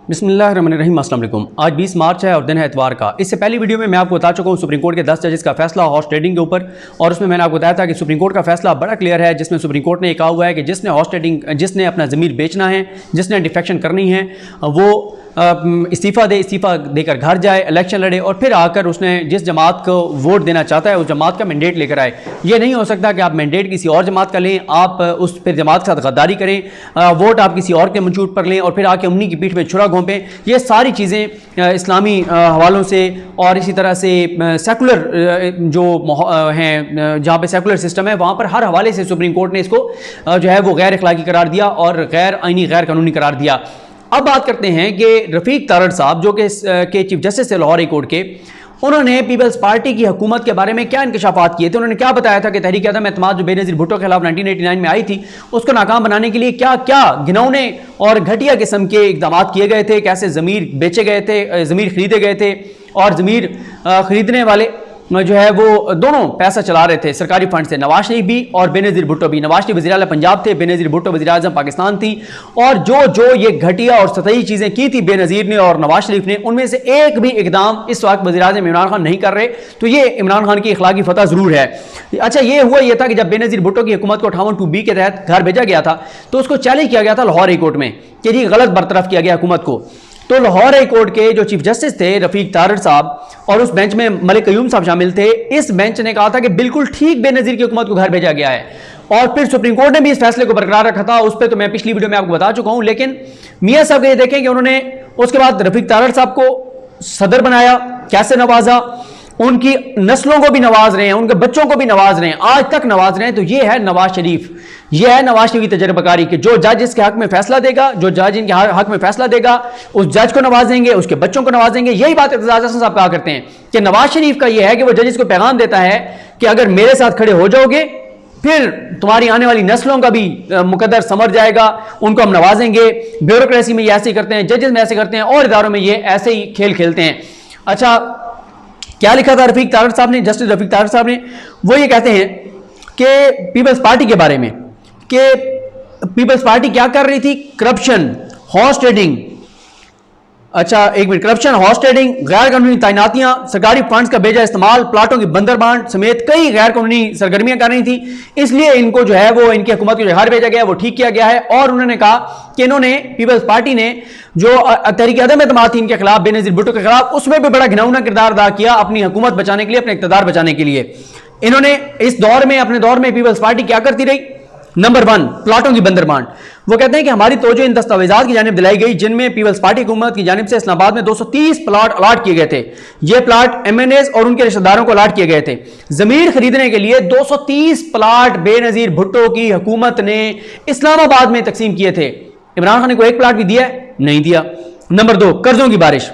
बिस्मिल्लाहिर्रहमानिर्रहीम। अस्सलाम वालेकुम। आज 20 मार्च है और दिन है इतवार का। इससे पहली वीडियो में मैं आपको बता चुका हूँ सुप्रीम कोर्ट के 10 जजेस का फैसला हॉर्स ट्रेडिंग के ऊपर, और उसमें मैंने आपको बताया था कि सुप्रीम कोर्ट का फैसला बड़ा क्लियर है, जिसमें सुप्रीम कोर्ट ने ये कहा हुआ है कि जिसने हॉर्स ट्रेडिंग, जिसने अपना ज़मीर बेचना है, जिसने डिफेक्शन करनी है, वो इस्तीफ़ा देकर घर जाए, इलेक्शन लड़े और फिर आकर उसने जिस जमात को वोट देना चाहता है उस जमात का मैंडेट लेकर आए। ये नहीं हो सकता कि आप मैंडेट किसी और जमात का लें, आप उस फिर जमात के साथ गद्दारी करें, वोट आप किसी और के मंशूर पर लें और फिर आके उन्हीं की पीठ में छुरा घोंपें। ये सारी चीज़ें इस्लामी हवालों से और इसी तरह से सेकुलर जो हैं, जहाँ पे सेकुलर सिस्टम है, वहाँ पर हर हवाले से सुप्रीम कोर्ट ने इसको जो है वो गैर अखलाकी करार दिया और गैर आइनी, गैर कानूनी करार दिया। अब बात करते हैं कि रफ़ीक तारड़ साहब जो कि चीफ जस्टिस थे लाहौर हाई कोर्ट के, उन्होंने पीपल्स पार्टी की हुकूमत के बारे में क्या इंकशाफात किए थे। उन्होंने क्या बताया था कि तहरीक अदम एतमाद जो बेनज़ीर भुट्टो के खिलाफ 1989 में आई थी, उसको नाकाम बनाने के लिए क्या क्या घिनौने और घटिया किस्म के इक़दाम किए गए थे, कैसे ज़मीर बेचे गए थे, ज़मीर खरीदे गए थे, और ज़मीर खरीदने वाले जो है वो दोनों पैसा चला रहे थे सरकारी फंड से, नवाज शरीफ भी और बेनज़ीर भुट्टो भी। नवाज शरीफ वज़ीर आला पंजाब थे, बेनज़ीर भुट्टो वज़ीर आज़म पाकिस्तान थी, और जो ये घटिया और सतही चीज़ें की थी बेनज़ीर ने और नवाज शरीफ ने, उनमें से एक भी इकदाम इस वक्त वज़ीर आज़म इमरान खान नहीं कर रहे। तो ये इमरान खान की इखलाकी फतह ज़रूर है। अच्छा, ये था कि जब बेनज़ीर भुट्टो की हुकूमत को 58(2)B के तहत घर भेजा गया था तो उसको चैलेंज किया गया था लाहौर हाई कोर्ट में कि जी गलत बरतरफ किया गया हुकूमत को। तो लाहौर हाई कोर्ट के जो चीफ जस्टिस थे रफ़ीक तारड़ साहब, और उस बेंच में मलिक क़य्यूम साहब शामिल थे, इस बेंच ने कहा था कि बिल्कुल ठीक बेनज़ीर की हुकूमत को घर भेजा गया है। और फिर सुप्रीम कोर्ट ने भी इस फैसले को बरकरार रखा था, उस पर तो मैं पिछली वीडियो में आपको बता चुका हूं। लेकिन मियां साहब ये देखें कि उन्होंने उसके बाद रफ़ीक तारड़ साहब को सदर बनाया, कैसे नवाजा, उनकी नस्लों को भी नवाज रहे हैं, उनके बच्चों को भी नवाज रहे हैं, आज तक नवाज रहे हैं। तो ये है नवाज शरीफ, ये है नवाज शरीफ की तजर्बाकारी कि जो जज इसके हक में फैसला देगा, जो जज इनके हक में फैसला देगा, उस जज को नवाजेंगे, उसके बच्चों को नवाजेंगे। यही बात एतजाज हसन साहब कहा करते हैं कि नवाज शरीफ का यह है कि वो जज को पैगाम देता है कि अगर मेरे साथ खड़े हो जाओगे फिर तुम्हारी आने वाली नस्लों का भी मुकद्दर समझ जाएगा, उनको हम नवाजेंगे। ब्यूरोक्रेसी में ये ऐसे ही करते हैं, जजेस में ऐसे करते हैं, और इदारों में ये ऐसे ही खेल खेलते हैं। अच्छा, क्या लिखा था रफ़ीक तारड़ साहब ने, जस्टिस रफ़ीक तारड़ साहब ने? वो ये कहते हैं कि पीपल्स पार्टी के बारे में कि पीपल्स पार्टी क्या कर रही थी, करप्शन, हॉर्स ट्रेडिंग। अच्छा एक मिनट, करप्शन, हॉर्स ट्रेडिंग, गैर कानूनी तैनातियां, सरकारी फंड्स का बेजा इस्तेमाल, प्लाटों की बंदरबांट समेत कई गैर कानूनी सरगर्मियां कर रही थी। इसलिए इनको जो है वो इनकी हुकूमत को जो घर भेजा गया वो ठीक किया गया है। और उन्होंने कहा कि इन्होंने, पीपल्स पार्टी ने जो तहरीक अदम एतमाद थी इनके खिलाफ, बेनज़ीर भुट्टो के खिलाफ, उसमें भी बड़ा घिनौना किरदार अदा किया अपनी हुकूमत बचाने के लिए, अपने इक़्तिदार बचाने के लिए। इन्होंने इस दौर में, अपने दौर में पीपल्स पार्टी क्या करती रही? नंबर 1, प्लाटों की बंदरबांट। वो कहते हैं कि हमारी तवज्जो इन दस्तावेजात की जानिब दिलाई गई जिनमें पीपल्स पार्टी हुकूमत की जानिब से इस्लामाबाद में 230 प्लाट अलाट किए गए थे। ये प्लाट MNAs और उनके रिश्तेदारों को अलाट किए गए थे। जमीन खरीदने के लिए 230 प्लाट बेनज़ीर भुट्टो की हुकूमत ने इस्लामाबाद में तकसीम किए थे। इमरान खान ने कोई एक प्लाट भी दिया? नहीं दिया। नंबर 2, कर्जों की बारिश।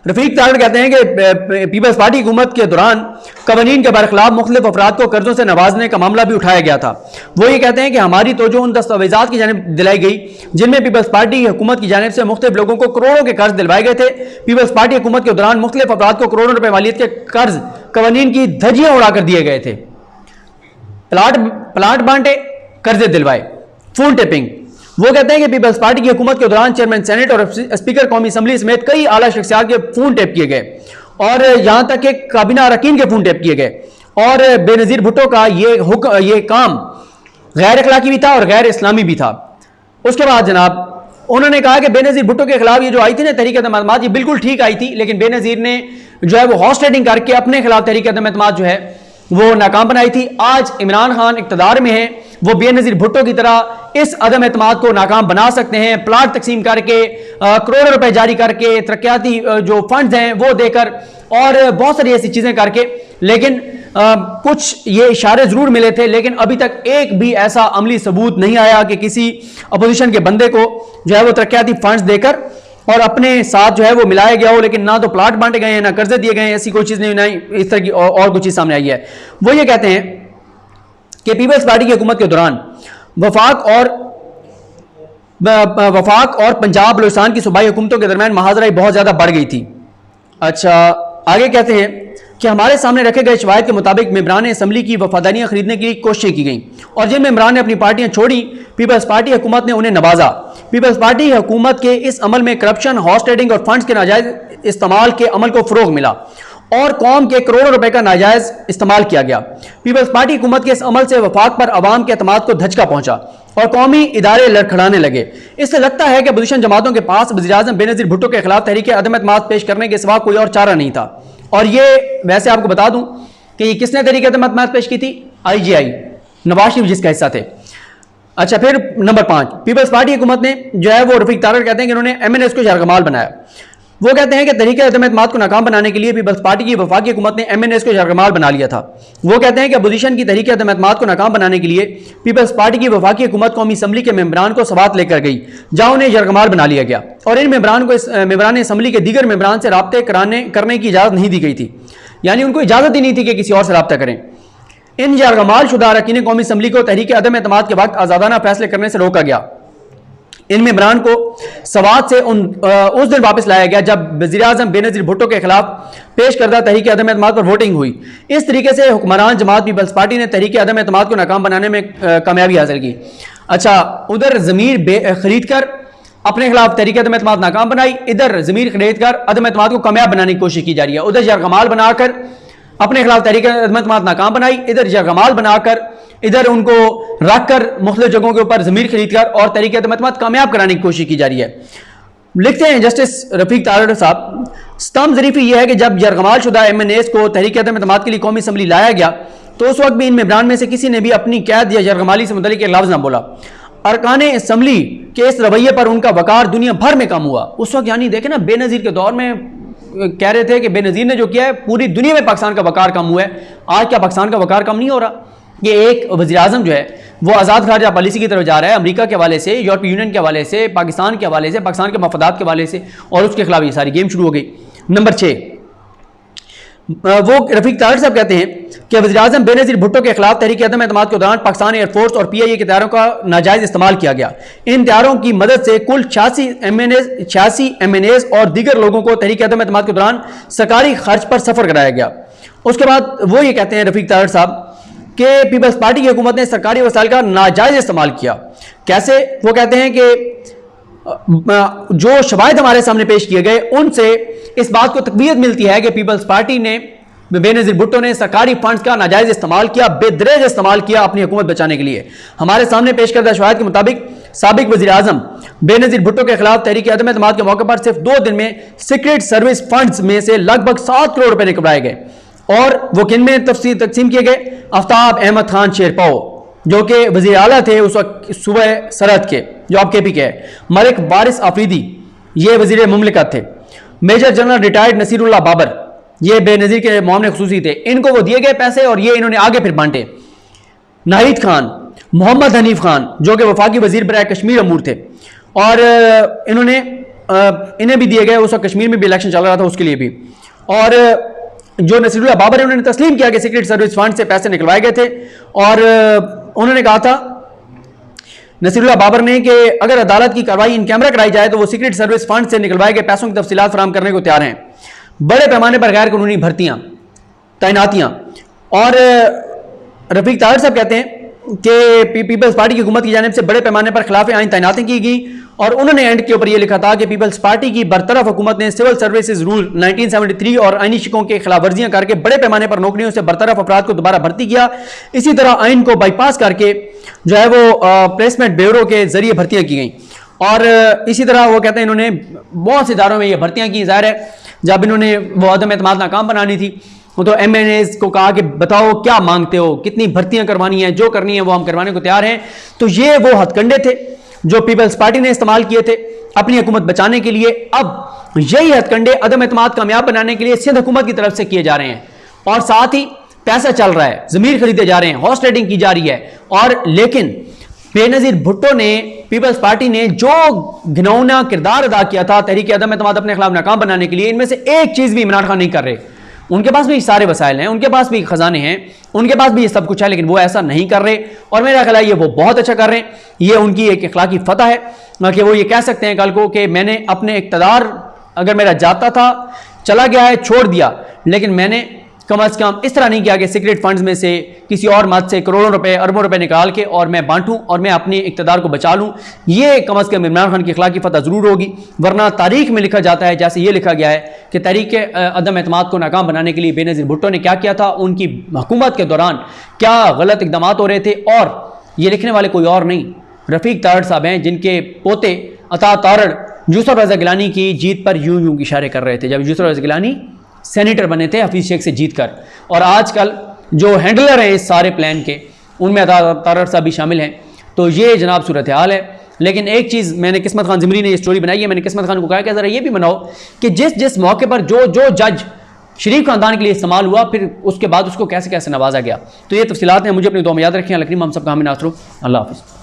रफ़ीक तारड़ कहते हैं कि पीपल्स पार्टी हुकूमत के दौरान कवानीन के बरखिलाफ मुख्तलिफ अफराद को कर्जों से नवाजने का मामला भी उठाया गया था। वो ये कहते हैं कि हमारी तवज्जो उन दस्तावेजात की जानिब दिलाई गई जिनमें पीपल्स पार्टी की हुकूमत की जानिब से मुख्तलिफ लोगों को करोड़ों के कर्ज दिलवाए गए थे। पीपल्स पार्टी हुकूमत के दौरान मुख्तलिफ अफराद को करोड़ों रुपए मालियत के कर्ज कवानीन की धज्जियां उड़ाकर दिए गए थे। प्लाट बांटे, कर्जे दिलवाए, फोन टेपिंग। वो कहते हैं कि पीपल्स पार्टी की हुकूमत के दौरान चेयरमैन सेनेट और स्पीकर कौमी असम्बली समेत कई आला शख्सियात के फोन टेप किए गए, और यहां तक कि काबीना अरकान के फोन टेप किए गए। और बेनज़ीर भुट्टो का ये काम गैर अखलाकी भी था और गैर इस्लामी भी था। उसके बाद जनाब उन्होंने कहा कि बेनज़ीर भुट्टो के खिलाफ ये जो आई थी ना तहरीक अदम एतमाद, ये बिल्कुल ठीक आई थी, लेकिन बेनज़ीर ने जो है वो हॉर्स ट्रेडिंग करके अपने खिलाफ तहरीक अदम एतमाद जो है वो नाकाम बनाई थी। आज इमरान खान इक़्तिदार में है, वो बेनज़ीर भुट्टो की तरह इस अदम एतमाद को नाकाम बना सकते हैं, प्लाट तकसीम करके, करोड़ों रुपए जारी करके, तरक्याती जो फंड्स हैं वो देकर, और बहुत सारी ऐसी चीजें करके। लेकिन कुछ ये इशारे जरूर मिले थे, लेकिन अभी तक एक भी ऐसा अमली सबूत नहीं आया कि किसी अपोजिशन के बंदे को जो है वो तरक्याती फंड्स देकर और अपने साथ जो है वो मिलाया गया हो। लेकिन ना तो प्लाट बांटे गए हैं, ना कर्जे दिए गए हैं, ऐसी कोई चीज नहीं, इस तरह की और कुछ चीज सामने आई है। वो ये कहते हैं कि पीपल्स पार्टी की हुकूमत के दौरान वफाक और पंजाब बलूचिस्तान की सूबाई हुकूमतों के दरमियान महाजराई बहुत ज्यादा बढ़ गई थी। अच्छा, आगे कहते हैं कि हमारे सामने रखे गए शवाहिद के मुताबिक मेंबरान असम्बली की वफादारियां खरीदने की कोशिशें की गई, और जिन मेंबरान ने अपनी पार्टियां छोड़ी, पीपल्स पार्टी हुकूमत ने उन्हें नवाजा। पीपल्स पार्टी हुकूमत के इस अमल में करप्शन, हॉर्स ट्रेडिंग और फंड्स के नाजायज इस्तेमाल के अमल को फरोग मिला और कौम के करोड़ों रुपए का नाजायज इस्तेमाल किया गया। पीपल्स पार्टी हुकूमत के इस अमल से वफाक पर अवाम के एतमाद को धचका पहुंचा और कौमी इदारे लड़खड़ाने लगे। इससे लगता है कि अपोजिशन जमातों के पास वज़ीर-ए-आज़म बेनज़ीर भुट्टो के खिलाफ तहरीक अदम एतमाद पेश करने के सिवा कोई और चारा नहीं था। और ये वैसे आपको बता दूं कि ये किसने तहरीक अदम एतमाद पेश की थी? IGI, नवाज शरीफ जिसका हिस्सा थे। अच्छा, फिर नंबर 5, पीपल्स पार्टी हुकूमत ने जो है वो रफीक तारड़ कहते हैं कि उन्होंने MNS को यरगमाल बनाया। वो कहते हैं कि तहरीक अदम एतमाद को नाकाम बनाने के लिए पीपल्स पार्टी की वफाकी हुकूमत ने MNS को यरगमाल बना लिया था। वो कहते हैं कि अपोजिशन की तहरीक अदम एतमाद को नाकाम बनाने के लिए पीपल्स पार्टी की वफाकी हुकूमत कौमी असम्बली के मेंबरान को सवात लेकर गई, जहां उन्हें यरगमाल बना लिया गया और इन मेंबरान को मेंबरान असम्बली के दीगर मेंबरान से राब्ते करने की इजाज़त नहीं दी गई थी। यानी उनको इजाज़त ही नहीं थी कि किसी और से राब्ता करें। इन यरगमाल शुदा अरकान कौमी असम्बली को तहरीक अदम एतमाद के वक्त आज़ादाना फैसले करने से रोका गया। इन मेंबरान को सवात से उस दिन वापस लाया गया जब वज़ीर-ए-आज़म बेनज़ीर भुट्टो के खिलाफ पेश करदा तहरीक अदम एतमाद पर वोटिंग हुई। इस तरीके से हुक्मरान जमात पीपल्स पार्टी ने तहरीक अदम एतमाद को नाकाम बनाने में कामयाबी हासिल की। अच्छा, उधर ज़मीर खरीद कर अपने खिलाफ तहरीक अदम एतमाद नाकाम बनाई, इधर ज़मीर खरीद कर अदम एतमाद को कामयाब बनाने की कोशिश की जा रही है। उधर यरगमाल बनाकर अपने खिलाफ तहरीक अदम एतमाद नाकाम बनाई, इधर यरगमाल बनाकर इधर उनको रखकर मुख्तलिफ जगहों के ऊपर ज़मीर खरीद कर और तहरीक अदम एतमाद कामयाब कराने की कोशिश की जा रही है। लिखते हैं जस्टिस रफीक तारड़ साहब, स्तंभ ज़रीफ़ी यह है कि जब यरगमाल शुदा MNS को तहरीक अदम एतमाद के लिए कौमी असम्बली लाया गया तो उस वक्त भी इन मेंबरान में से किसी ने भी अपनी कैद या यरगमाली से मुतल्लिक़ एक लफ्ज़ न बोला। अरकान असम्बली के इस रवैये पर उनका वकार दुनिया भर में कम हुआ। उस वक्त यानी देखें ना, बेनज़ीर के दौर में कह रहे थे कि बेनज़ीर ने जो किया है पूरी दुनिया में पाकिस्तान का वकार कम हुआ है। आज क्या पाकिस्तान का वकार कम नहीं हो रहा? ये एक वज़ीर-ए-आज़म जो है वो आज़ाद खारजा पॉलिसी की तरफ जा रहा है, अमेरिका के हवाले से, यूरोपीय यूनियन के हवाले से, पाकिस्तान के हवाले से, पाकिस्तान के मफादात के हवाले से, और उसके खिलाफ ये सारी गेम शुरू हो गई। नंबर 6, वो रफीक तारड़ साहब कहते हैं कि वज़ीर-ए-आज़म बेनज़ीर भुट्टो के खिलाफ तहरीक अदम एतमाद के दौरान पाकिस्तान एयरफोर्स और PIA के तैयारों का नाजायज़ इस्तेमाल किया गया। इन तैयारों की मदद से कुल 86 MNS और दीगर लोगों को तहरीक अदम एतमाद के दौरान सरकारी खर्च पर सफ़र कराया गया। उसके बाद वो ये कहते हैं रफीक तारड़ साहब कि पीपल्स पार्टी की हुकूमत ने सरकारी वसाइल का नाजायज़ इस्तेमाल किया। कैसे? वो कहते हैं कि जो शवाहिद हमारे सामने पेश किए गए उनसे इस बात को तक़वियत मिलती है कि पीपल्स पार्टी ने बेनज़ीर भुट्टो ने सरकारी फंड्स का नाजायज़ इस्तेमाल किया, बेदरेज इस्तेमाल किया अपनी हुकूमत बचाने के लिए। हमारे सामने पेश करदा शवाहिद के मुताबिक साबिक वज़ीर-ए-आज़म बेनज़ीर भुट्टो के खिलाफ तहरीक अदम एतमाद के मौके पर सिर्फ 2 दिन में सीक्रेट सर्विस फंड्स में से लगभग 7 करोड़ रुपए निकलवाए गए। और वो किन में तकसीम किए गए? आफ्ताब अहमद खान शेरपाओ जो कि वज़ीर आला थे उस वक्त सूबे सरहद के, जो आप KP के है, मलिक वारिस आफरीदी ये वज़ीर मुमलिकत थे, major general retired Naseerullah Babar ये बेनज़ीर के मामले खुसूसी थे, इनको वो दिए गए पैसे और ये इन्होंने आगे फिर बांटे। नाहिद खान, मोहम्मद हनीफ खान जो कि वफाकी वज़ीर बराए कश्मीर अमूर थे और इन्हें भी दिए गए। उस वक्त कश्मीर में भी इलेक्शन चल रहा था, उसके लिए भी। और जो नसीरुल्लाह बाबर है उन्होंने तस्लीम किया कि सीक्रेट सर्विस फंड से पैसे निकलवाए गए थे और उन्होंने कहा था नसीरुल्लाह बाबर ने कि अगर अदालत की कार्रवाई इन कैमरा कराई जाए तो वो सीक्रेट सर्विस फंड से निकलवाए गए पैसों की तफसीलात फराहम करने को तैयार हैं। बड़े पैमाने पर गैर कानूनी भर्तियां, तैनातियां। और रफीक तारड़ साहब कहते हैं कि पीपल्स पार्टी की हुकूमत की जानिब से बड़े पैमाने पर खिलाफ आइन तैनाती की गई और उन्होंने एंड के ऊपर यह लिखा था कि पीपल्स पार्टी की बरतरफ हुकूमत ने सिविल सर्विसेज रूल 1973 और आइनी शिकों के खिलाफ वर्जियां करके बड़े पैमाने पर नौकरियों से बरतरफ अफराद को दोबारा भर्ती किया। इसी तरह आइन को बाईपास करके जो है वो प्लेसमेंट ब्यूरो के जरिए भर्तियां की गई। और इसी तरह वो कहते हैं इन्होंने बहुत से इदारों में ये भर्तियां की। ज़ाहिर है जब इन्होंने वो अदम एतमाद नाकाम बनानी थी तो MNAs को कहा कि बताओ क्या मांगते हो, कितनी भर्तियां करवानी है, जो करनी है वो हम करवाने को तैयार हैं। तो ये वो हथकंडे थे जो पीपल्स पार्टी ने इस्तेमाल किए थे अपनी हुकूमत बचाने के लिए। अब यही हथकंडे अदम एतमाद कामयाब बनाने के लिए सिंध हुकूमत की तरफ से किए जा रहे हैं और साथ ही पैसा चल रहा है, जमीर खरीदे जा रहे हैं, हॉर्स ट्रेडिंग की जा रही है। और लेकिन बेनज़ीर भुट्टो ने, पीपल्स पार्टी ने जो घिनौना किरदार अदा किया था तहरीक अदम एतमाद अपने खिलाफ नाकाम बनाने के लिए, इनमें से एक चीज भी इमरान खान नहीं कर रहे। उनके पास भी सारे वसाइल हैं, उनके पास भी खजाने हैं, उनके पास भी ये सब कुछ है, लेकिन वो ऐसा नहीं कर रहे। और मेरा ख्याल है ये वो बहुत अच्छा कर रहे हैं। ये उनकी एक इखलाकी फतह है कि वो ये कह सकते हैं कल को कि मैंने अपने इक़्तिदार अगर मेरा जाता था, चला गया है, छोड़ दिया, लेकिन मैंने कम से कम इस तरह नहीं किया कि सीक्रेट फंड्स में से किसी और मद से करोड़ों रुपए अरबों रुपए निकाल के और मैं बांटूं और मैं अपने इक़्तिदार को बचा लूं। ये कम से कम इमरान खान की अखलाकी फतह ज़रूर होगी, वरना तारीख में लिखा जाता है, जैसे ये लिखा गया है कि तहरीक अदम एतमाद को नाकाम बनाने के लिए बेनज़ीर भुट्टो ने क्या किया था, उनकी हुकूमत के दौरान क्या गलत इकदाम हो रहे थे। और ये लिखने वाले कोई और नहीं, रफ़ीक तारड़ साहब हैं, जिनके पोते अता तारड़ यूसुफ रज़ा गिलानी की जीत पर यूं यूं इशारे कर रहे थे जब यूसुफ रज़ा गिलानी सेनेटर बने थे हफीज़ शेख से जीत कर। और आजकल जो हैंडलर हैं इस सारे प्लान के, उनमें अता तारड़ साहब भी शामिल हैं। तो ये जनाब सूरत हाल है। लेकिन एक चीज़ मैंने किस्मत खान ज़िमरी ने ये स्टोरी बनाई है, मैंने किस्मत खान को कहा कि ज़रा ये भी बनाओ कि जिस जिस मौके पर जो जो जज शरीफ खानदान के लिए इस्तेमाल हुआ, फिर उसके बाद उसको कैसे कैसे नवाजा गया। तो ये तफसीलात हैं, मुझे अपनी दुआ में याद रखें। अल्लाह करीम हम सब का हामी नासरो। अल्लाह हाफ़िज़।